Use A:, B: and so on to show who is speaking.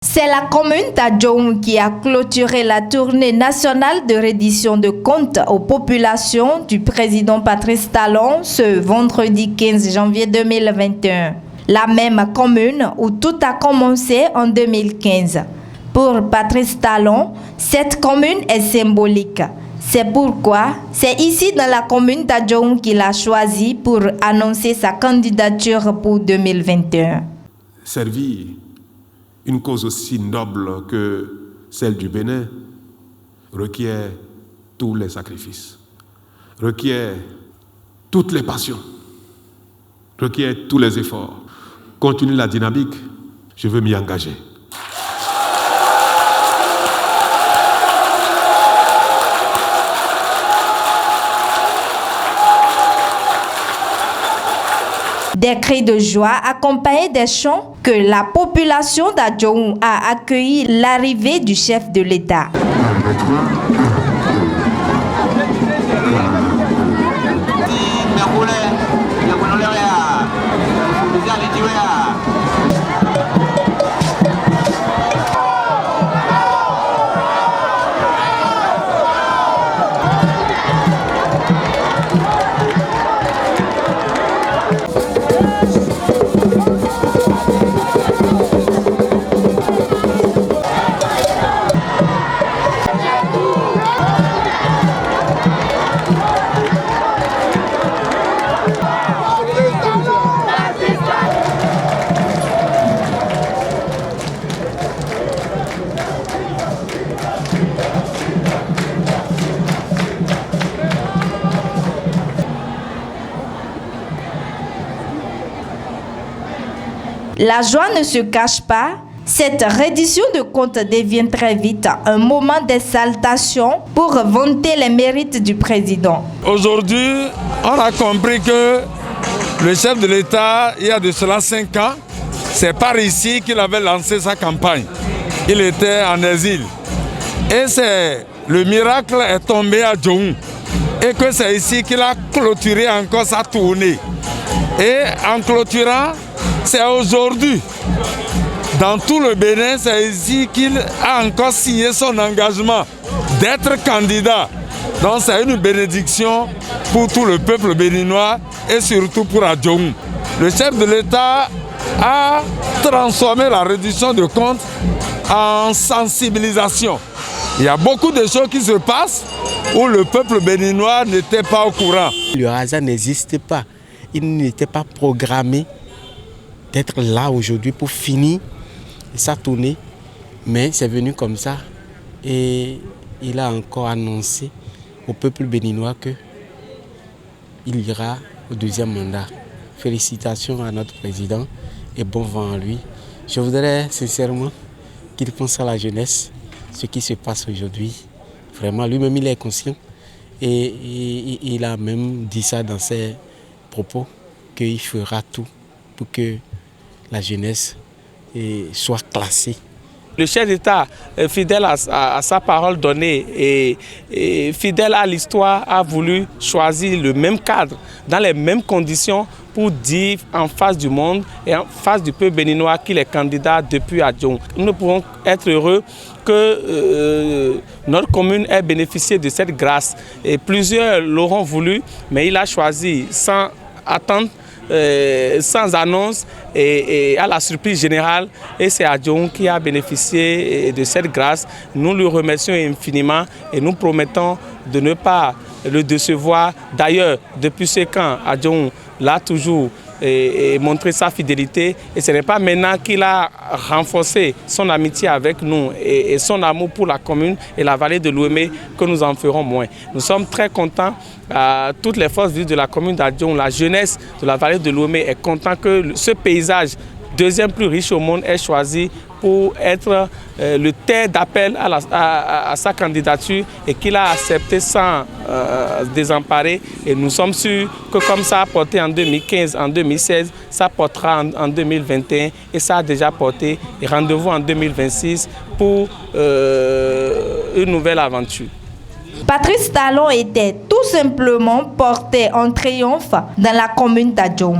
A: C'est la commune d'Adjoum qui a clôturé la tournée nationale de reddition de comptes aux populations du président Patrice Talon ce vendredi 15 janvier 2021. La même commune où tout a commencé en 2015. Pour Patrice Talon, cette commune est symbolique. C'est pourquoi c'est ici dans la commune d'Adjoum qu'il a choisi pour annoncer sa candidature pour 2021.
B: Servir une cause aussi noble que celle du Bénin requiert tous les sacrifices, requiert toutes les passions, requiert tous les efforts. Continue la dynamique, je veux m'y engager.
A: Des cris de joie accompagnés des chants que la population d'Adjoum a accueilli l'arrivée du chef de l'État. La joie ne se cache pas. Cette reddition de comptes devient très vite un moment d'exaltation pour vanter les mérites du président.
C: Aujourd'hui, on a compris que le chef de l'État, il y a de cela 5 ans, c'est par ici qu'il avait lancé sa campagne. Il était en exil. Et le miracle est tombé à Djoum. Et que c'est ici qu'il a clôturé encore sa tournée. Et en clôturant, c'est aujourd'hui, dans tout le Bénin, c'est ici qu'il a encore signé son engagement d'être candidat. Donc c'est une bénédiction pour tout le peuple béninois et surtout pour Adjoum. Le chef de l'État a transformé la reddition de comptes en sensibilisation. Il y a beaucoup de choses qui se passent où le peuple béninois n'était pas au courant.
D: Le hasard n'existe pas. Il n'était pas programmé d'être là aujourd'hui pour finir sa tournée, mais c'est venu comme ça et il a encore annoncé au peuple béninois qu'il ira au 2e mandat. Félicitations à notre président et bon vent à lui. Je voudrais sincèrement qu'il pense à la jeunesse, ce qui se passe aujourd'hui. Vraiment, lui-même il est conscient et il a même dit ça dans ses propos, qu'il fera tout pour que la jeunesse soit classée.
E: Le chef d'État, fidèle à sa parole donnée et fidèle à l'histoire, a voulu choisir le même cadre, dans les mêmes conditions, pour dire en face du monde et en face du peuple béninois qu'il est candidat depuis Adjoum. Nous ne pouvons être heureux que notre commune ait bénéficié de cette grâce. Et plusieurs l'auront voulu, mais il a choisi sans attendre, sans annonce et à la surprise générale, et c'est Adjoum qui a bénéficié de cette grâce. Nous lui remercions infiniment et nous promettons de ne pas le décevoir. D'ailleurs, depuis ce camp, Adjoum l'a toujours montré sa fidélité et ce n'est pas maintenant qu'il a renforcé son amitié avec nous et son amour pour la commune et la vallée de l'Ouémé que nous en ferons moins. Nous sommes très contents, toutes les forces vives de la commune d'Adjoum, la jeunesse de la vallée de l'Ouémé est content que ce paysage, 2e plus riche au monde, est choisi pour être le terre d'appel à sa candidature et qu'il a accepté sans désemparer. Et nous sommes sûrs que comme ça a porté en 2015, en 2016, ça portera en 2021 et ça a déjà porté. Et rendez-vous en 2026 pour une nouvelle aventure.
A: Patrice Talon était tout simplement porté en triomphe dans la commune d'Adjoum.